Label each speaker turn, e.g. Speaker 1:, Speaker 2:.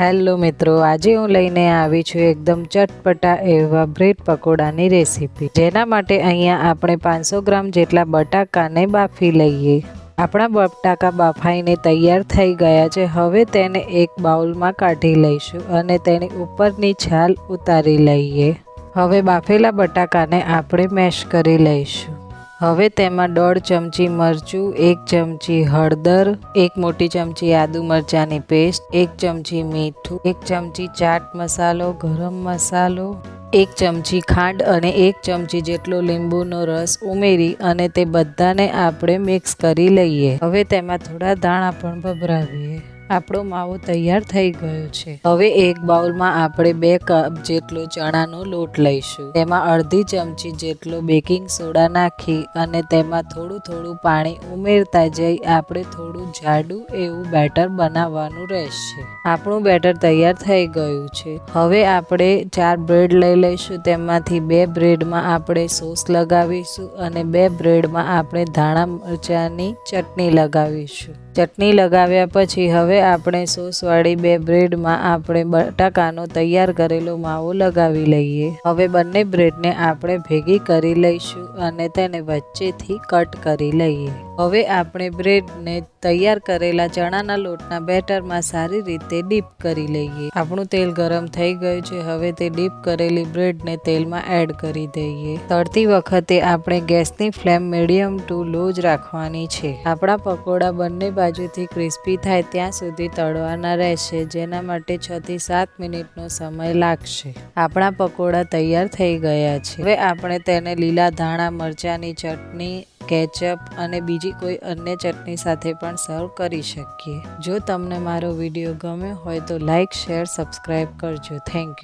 Speaker 1: Hello મિત્રો, આજે હું લઈને આવી છું એકદમ ચટપટા એવા બ્રેડ પકોડાની રેસીપી। જેના માટે અહીંયા આપણે 500 ગ્રામ જેટલા બટાકાને બાફી લઈએ। આપણા બટાકા બાફાઈને તૈયાર થઈ ગયા છે। હવે તેને એક બાઉલમાં કાઢી લઈશું અને તેની ઉપરની છાલ ઉતારી લઈએ। હવે બાફેલા બટાકાને આપણે મેશ કરી લઈશું। હવે તેમાં 1.5 ચમચી મરચું, 1 ચમચી હળદર, 1 મોટી ચમચી આદુ મરચાંની પેસ્ટ, 1 ચમચી મીઠું, 1 ચમચી ચાટ મસાલો, ગરમ મસાલો, 1 ચમચી ખાંડ અને 1 ચમચી જેટલો લીંબુનો રસ ઉમેરી અને તે બધાને આપણે મિક્સ કરી લઈએ। હવે તેમાં થોડા ધાણા પણ ભભરાવીએ। આપણો માવો તૈયાર થઈ ગયો છે। હવે એક બાઉલમાં આપણે 2 કપ જેટલો ચણાનો લોટ લઈશું। તેમાં અડધી ચમચી જેટલો બેકિંગ સોડા નાખી અને તેમાં થોડું પાણી ઉમેરતા જઈ આપણે થોડું જાડું એવું બેટર બનાવવાનું રહેશે। આપણું બેટર તૈયાર થઈ ગયું છે। હવે આપણે 4 બ્રેડ લઈ લઈશું। તેમાંથી 2 બ્રેડમાં આપણે સોસ લગાવીશું અને 2 બ્રેડમાં આપણે ધાણા મરચાંની ચટણી લગાવીશું। ચટણી લગાવ્યા પછી હવે આપણે સોસવાળી 2 બ્રેડમાં આપણે બટાકાનો તૈયાર કરેલો માવો લગાવી લઈએ। હવે બંને બ્રેડને આપણે ભેગી કરી લઈશું અને તેને વચ્ચેથી કટ કરી લઈએ। હવે આપણે બ્રેડને તૈયાર કરેલા ચણાના લોટના બેટરમાં સારી રીતે ડીપ કરી લઈએ। આપણું તેલ ગરમ થઈ ગયું છે। હવે તે ડીપ કરેલી બ્રેડને તેલમાં એડ કરી દઈએ। તળતી વખતે આપણે ગેસની ફ્લેમ મીડિયમ ટુ લો જ રાખવાની છે। આપણા પકોડા બંને બાજુથી ક્રિસ્પી થાય ત્યાં સુધી તળવાના રહેશે, જેના માટે 6 થી 7 મિનિટનો સમય લાગશે। આપણા પકોડા તૈયાર થઈ ગયા છે। હવે આપણે તેને લીલા ધાણા મરચાંની ચટણી, કેચઅપ અને બીજી કોઈ અન્ય ચટણી સાથે પણ સર્વ કરી શકીએ। જો તમને મારો વિડીયો ગમ્યો હોય તો લાઈક, શેર, સબસ્ક્રાઈબ કરજો। Thank you.